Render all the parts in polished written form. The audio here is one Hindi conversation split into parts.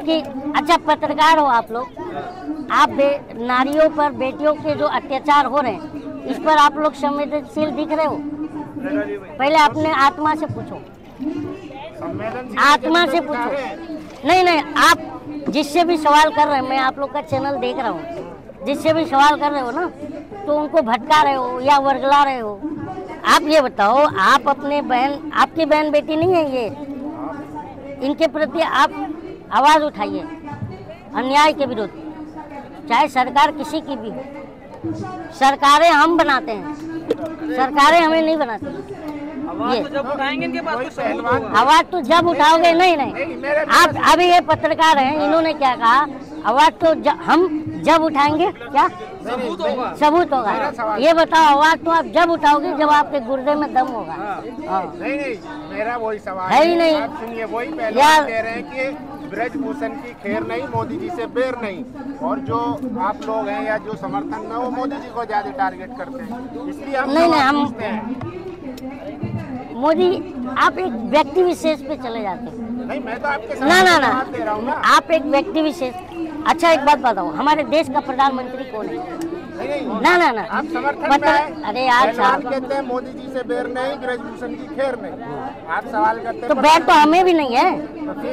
आपकी अच्छा पत्रकार हो आप लोग, आप नारियों पर, बेटियों के जो अत्याचार हो रहे हैं इस पर आप लोग संवेदनशील दिख रहे हो? पहले अपने आत्मा से पूछो, आत्मा से पूछो। नहीं नहीं, आप जिससे भी सवाल कर रहे हैं, मैं आप लोग का चैनल देख रहा हूँ, जिससे भी सवाल कर रहे हो ना तो उनको भटका रहे हो या वर्गला रहे हो। आप ये बताओ, आप अपने बहन, आपकी बहन बेटी नहीं है ये, इनके प्रति आप आवाज उठाइए अन्याय के विरुद्ध, चाहे सरकार किसी की भी हो। सरकारें हम बनाते हैं, सरकारें हमें नहीं बनाती। ये जब उठाएंगे इनके पास आवाज तो जब उठाओगे, नहीं नहीं, आप अभी ये पत्रकार हैं, इन्होंने क्या कहा, आवाज तो हम जब उठाएंगे, क्या सबूत होगा। ये बताओ, आवाज तो आप जब उठाओगे जब आपके गुर्दे में दम होगा। नहीं नहीं, मेरा वही सवाल है ही नहीं। आप सुनिए, वही पहलवान कह रहे हैं कि ब्रजभूषण की खैर नहीं, मोदी जी से बेर नहीं, और जो आप लोग हैं या जो समर्थन में वो मोदी जी को ज्यादा टारगेट करते हैं, इसलिए हम नहीं नहीं, हम पूछते हैं। मोदी, आप एक व्यक्ति विशेष पे चले जाते हैं। नहीं, मैं तो आपके ना ना ना, दे रहा हूँ ना। आप एक व्यक्ति विशेष। अच्छा एक बात बताओ, हमारे देश का प्रधानमंत्री कौन है? ना ना ना, आप समर्थन में हैं। अरे यार साहब, कहते हैं मोदी जी से बेर नहीं, ब्रजभूषण की खैर नहीं, आप सवाल करते हैं तो बैर तो हमें भी नहीं है,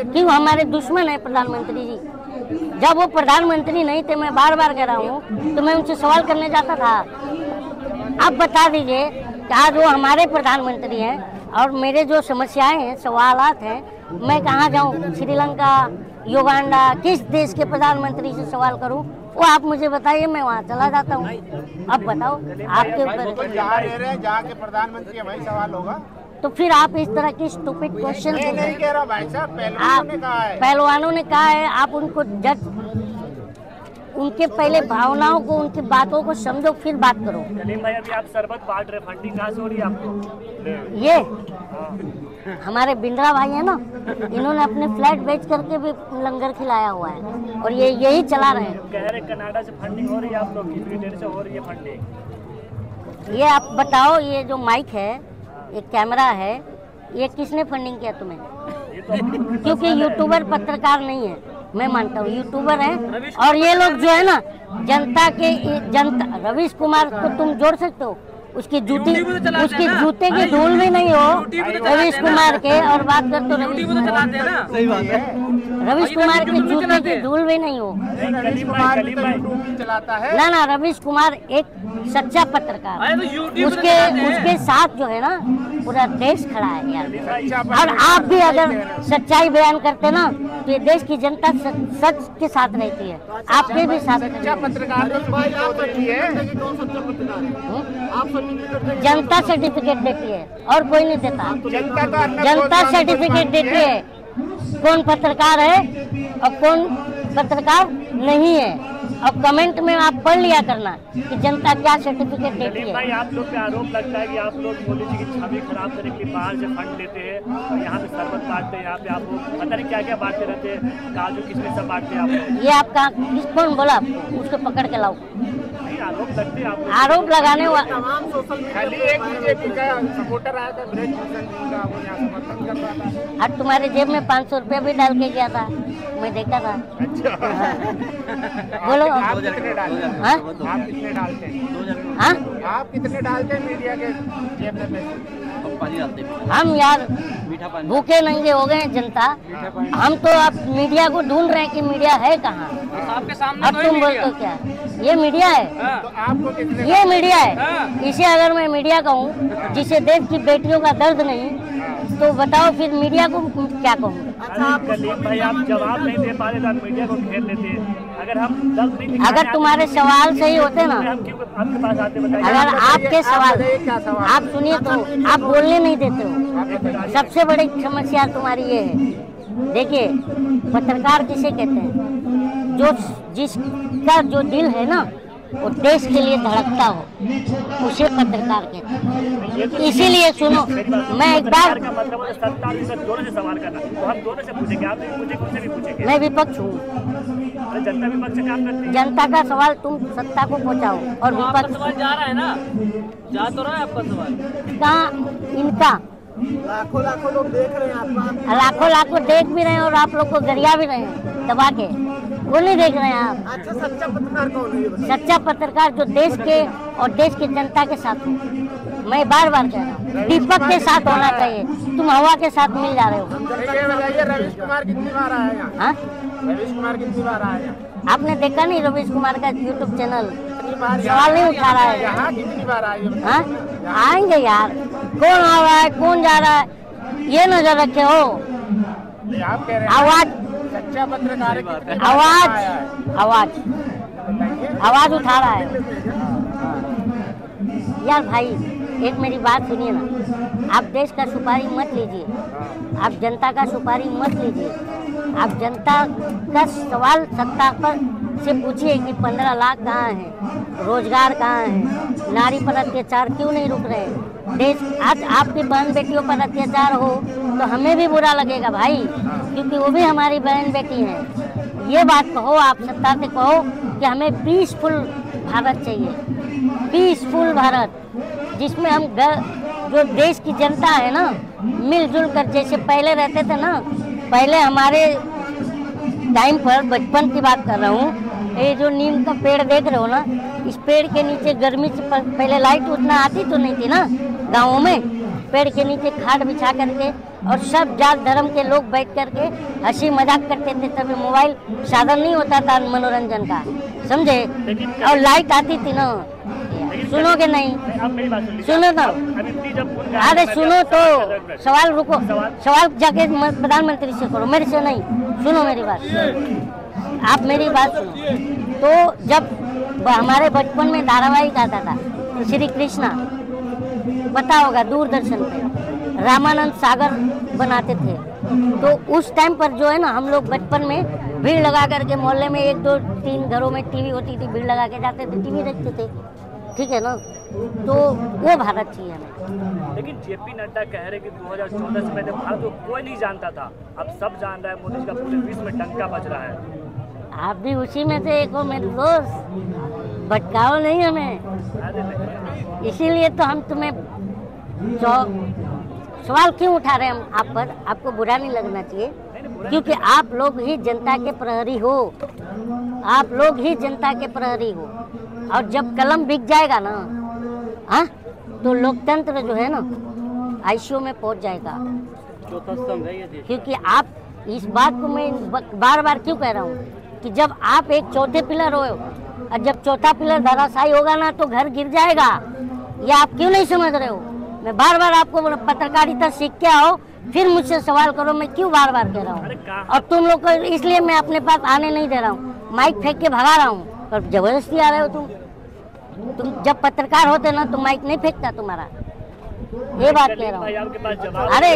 क्यों? हमारे दुश्मन है प्रधानमंत्री जी। जब वो प्रधानमंत्री नहीं थे, मैं बार बार कह रहा हूँ, तो मैं उनसे सवाल करने जाता था। आप बता दीजिए कि आज वो हमारे प्रधानमंत्री हैं और मेरे जो समस्याएं हैं, सवालात हैं, मैं कहाँ जाऊँ? श्रीलंका, युगांडा, किस देश के प्रधानमंत्री से सवाल करूं? वो आप मुझे बताइए, मैं वहाँ चला जाता हूँ। अब बताओ, आपके ऊपर जहाँ के प्रधानमंत्री है वही सवाल होगा। तो फिर आप इस तरह की स्टूपिड क्वेश्चन नहीं कह रहा भाई साहब, पहलवानों ने कहा है। पहलवानों ने कहा है, आप उनको जज, उनके पहले भावनाओं को, उनकी बातों को समझो, फिर बात करो। सलीम भाई, अभी आप शरबत बांट रहे, फंडिंग कहाँ से हो रही है आपको? ये हमारे बिंद्रा भाई है ना, इन्होंने अपने फ्लैट बेच करके भी लंगर खिलाया हुआ है और ये यही चला रहे हैं। कह रहे कनाडा से फंडिंग हो रही है आप लोग की, ब्रिटेन से हो रही है फंडिंग। ये आप बताओ, ये जो माइक है, ये कैमरा है, ये किसने फंडिंग किया तुम्हें? क्योंकि यूट्यूबर पत्रकार नहीं है, मैं मानता हूँ यूट्यूबर है। और ये लोग जो है ना, जनता रवीश कुमार को तुम जोड़ सकते हो? उसकी जूते की धूल भी नहीं हो रवीश कुमार के, और बात करते हो रवीश कुमार के जूते की धूल भी नहीं हो। ना ना, रवीश कुमार एक सच्चा पत्रकार, उसके साथ जो है ना पूरा देश खड़ा है यार। और आप भी अगर सच्चाई बयान करते ना तो ये देश की जनता सच के साथ रहती है, आपके भी साथ। जनता सर्टिफिकेट देती है और कोई नहीं देता। जनता सर्टिफिकेट देती है कौन पत्रकार है और कौन पत्रकार नहीं है। और कमेंट में आप पढ़ लिया करना कि जनता क्या सर्टिफिकेट देती है। भाई, आप लोग पे आरोप लगता है कि आप लोग मोदी जी की छवि खराब करने के लिए बाहर से फंड लेते हैं और यहाँ पे शरबत बांटते हैं, यहाँ पे आप पता नहीं क्या क्या बांटते रहते हैं, काजू किसमें सब बांटते हैं आप लोग। ये आप कौन बोला आपको? उसको पकड़ के लाओ। आरोप लगते हैं, आरोप लगाने वाला खाली एक बीजेपी का सपोर्टर आया था, ब्रजभूषण जी का, वो यहाँ समर्थन कर रहा था। आज तुम्हारे जेब में 500 रुपया भी डाल के गया था, मैं देखा था। बोलो, आप कितने डालते हैं? हाँ? आप कितने डालते हैं? हाँ? आप कितने डालते हैं मीडिया के जेब में पैसे? हम यार भूखे नंगे हो गए जनता, हम तो अब मीडिया को ढूंढ रहे हैं कि मीडिया है कहाँ। आपके सामने अब तुम बोलते हो क्या ये मीडिया है? तो आपको कितने? ये मीडिया है। इसे अगर मैं मीडिया कहूँ जिसे देश की बेटियों का दर्द नहीं, तो बताओ फिर मीडिया को क्या कहूँ? कलीम भाई, आप जवाब नहीं दे पा रहे तो आप मीडिया को घेर लेते हैं। अगर हम दर्द नहीं दिखा, अगर तुम्हारे सवाल सही होते ना, हम क्यों आपके पास आते? बताइए। अगर आपके सवाल, आप सुनिए तो आप बोलने नहीं देते हो। सबसे बड़ी समस्या तुम्हारी ये है। देखिए, पत्रकार किसे कहते हैं? जो जिसका जो दिल है ना वो देश के लिए धड़कता हो, उसे पत्रकार कहते हैं। इसीलिए सुनो, मैं एक बार, दोनों से सवाल करना, तो हम दोनों से पूछेंगे, आप नहीं पूछेंगे, उनसे भी पूछेंगे। मैं विपक्ष हूँ। जनता विपक्ष से काम करती है। जनता का सवाल तुम सत्ता को पहुँचाओ और विपक्ष सवाल जा रहा है ना, जा तो रहा है आपका सवाल। कहाँ इनका लाखों लाखों लोग देख रहे हैं आपको। लाखों लाखों देख भी रहे हैं और आप लोग को गरिया भी रहे हैं दबा के, वो नहीं देख रहे हैं आप। अच्छा, सच्चा पत्रकार कौन है ये बताइए? सच्चा पत्रकार जो देश के और देश की जनता के साथ हो। मैं बार बार कह रहा हूँ, दीपक के साथ होना चाहिए, तुम हवा के साथ मिल जा रहे हो। ये बताइए रवीश कुमार कितनी बार आया यहाँ? हाँ, रवीश कुमार कितनी बार आया यहाँ? आपने देखा नहीं रवीश कुमार का यूट्यूब चैनल? कितनी बार सवाल नहीं उठा रहा है। यहाँ कितनी बार आए? हाँ, आएंगे यार, कौन आ रहा है कौन जा रहा है ये नजर रखे हो। आप कह रहे हैं आवाज सच्चा पत्रकार है, कितनी बार आवाज आया है? आवाज बताइए। आवाज उठा रहा है यार। भाई एक मेरी बात सुनिए ना, आप देश का सुपारी मत लीजिए, आप जनता का सुपारी मत लीजिए। आप जनता का सवाल सत्ता पर से पूछिए कि 15 लाख कहाँ है, रोजगार कहाँ है, नारी पर अत्याचार क्यों नहीं रुक रहे हैं। देश आज आपकी बहन बेटियों पर अत्याचार हो तो हमें भी बुरा लगेगा भाई, क्योंकि वो भी हमारी बहन बेटी हैं। ये बात कहो, आप सत्ता से कहो कि हमें पीसफुल भारत चाहिए, पीसफुल भारत जिसमें हम जो देश की जनता है ना मिलजुल कर, जैसे पहले रहते थे ना, पहले हमारे टाइम पर, बचपन की बात कर रहा हूँ, ये जो नीम का पेड़ देख रहे हो ना, इस पेड़ के नीचे गर्मी से पहले लाइट उतना आती तो नहीं थी ना गाँवों में। पेड़ के नीचे खाट बिछा करके और सब जात धर्म के लोग बैठ करके हंसी मजाक करते थे। तभी मोबाइल साधन नहीं होता था मनोरंजन का, समझे, और लाइट आती थी ना। सुनोगे नहीं? अब मेरी बात सुनो तो, अरे सुनो तो, सवाल रुको, सवाल जाके प्रधानमंत्री से करो, मेरे से नहीं। सुनो मेरी बात, आप मेरी बात सुनो। तो जब हमारे बचपन में धारावाहिक आता था श्री कृष्णा, पता होगा, दूरदर्शन पे रामानंद सागर बनाते थे। तो उस टाइम पर जो है ना, हम लोग बचपन में भीड़ लगा करके मोहल्ले में 1 2 3 घरों में टीवी होती थी, भीड़ लगा के जाते थे, टीवी देखते थे, ठीक है ना। तो वो भारत चाहिए हमें। लेकिन जेपी नड्डा कह रहे कि 2014 से पहले भारत को कोई नहीं जानता था, अब सब जान रहा है, मोदी जी का पूरे विश्व में डंका बज रहा है। आप भी उसी में से एक हो मेरे दोस्त, भटकाओ नहीं हमें। इसीलिए तो हम तुम्हें सवाल क्यों उठा रहे हैं हम आप पर, आपको बुरा नहीं लगना चाहिए, क्योंकि आप लोग ही जनता के प्रहरी हो, आप लोग ही जनता के प्रहरी हो। और जब कलम बिक जाएगा ना, हाँ, तो लोकतंत्र जो है ना आईसीयू में पहुंच जाएगा। चौथा स्तंभ है ये देश। क्योंकि आप इस बात को मैं बार बार क्यों कह रहा हूँ कि जब आप एक चौथे पिलर हो और जब चौथा पिलर धराशायी होगा ना तो घर गिर जाएगा। ये आप क्यों नहीं समझ रहे हो? मैं बार बार आपको पत्रकारिता सीख के आओ, फिर मुझसे सवाल करो, मैं क्यों बार बार कह रहा हूँ। और तुम लोग को इसलिए मैं अपने पास आने नहीं दे रहा हूँ, माइक फेंक के भगा रहा हूँ, और जबरदस्ती आ रहे हो तुम जब पत्रकार होते ना तो माइक नहीं फेंकता तुम्हारा। ये बात कह रहा हूँ। अरे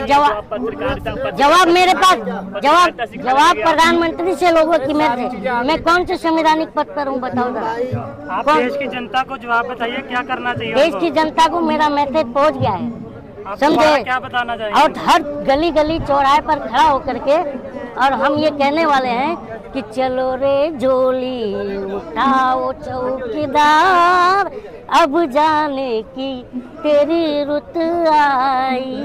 जवाब मेरे पास, जवाब प्रधानमंत्री से लोगों की मेरे से। मैं कौन से संवैधानिक पद पर हूँ बताओ जरा। आप देश की जनता को जवाब बताइए, क्या करना चाहिए? देश की जनता को मेरा मैसेज पहुँच गया है, समझे? क्या बताना चाहिए? और हर गली गली चौराहे पर खड़ा होकर के और हम ये कहने वाले हैं कि चलो रे झोली उठाओ चौकीदार, अब जाने की तेरी रुत आई।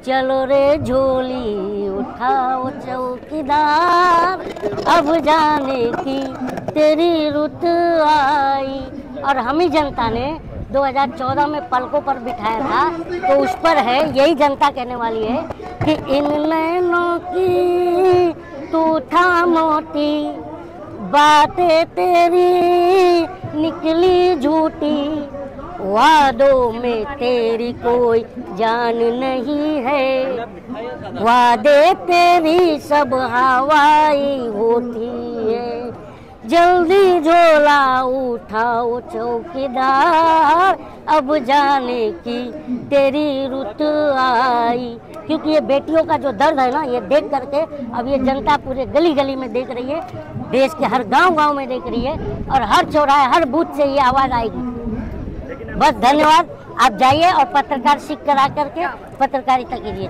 चलो रे झोली उठाओ चौकीदार, अब जाने की तेरी रुत आई। और हम ही जनता ने 2014 में पलकों पर बिठाया था, तो उस पर है, यही जनता कहने वाली है कि इन नैनों की तू था मोती, बातें तेरी निकली झूठी, वादों में तेरी कोई जान नहीं है, वादे तेरी सब हवाई होती है। जल्दी झोला उठाओ चौकीदार, अब जाने की तेरी रुत आई। क्योंकि ये बेटियों का जो दर्द है ना, ये देख करके अब ये जनता पूरे गली गली में देख रही है, देश के हर गांव गांव में देख रही है, और हर चौराहे हर बूथ से ये आवाज़ आएगी। बस धन्यवाद, आप जाइए और पत्रकार सीख कर आकर के पत्रकारिता कीजिए।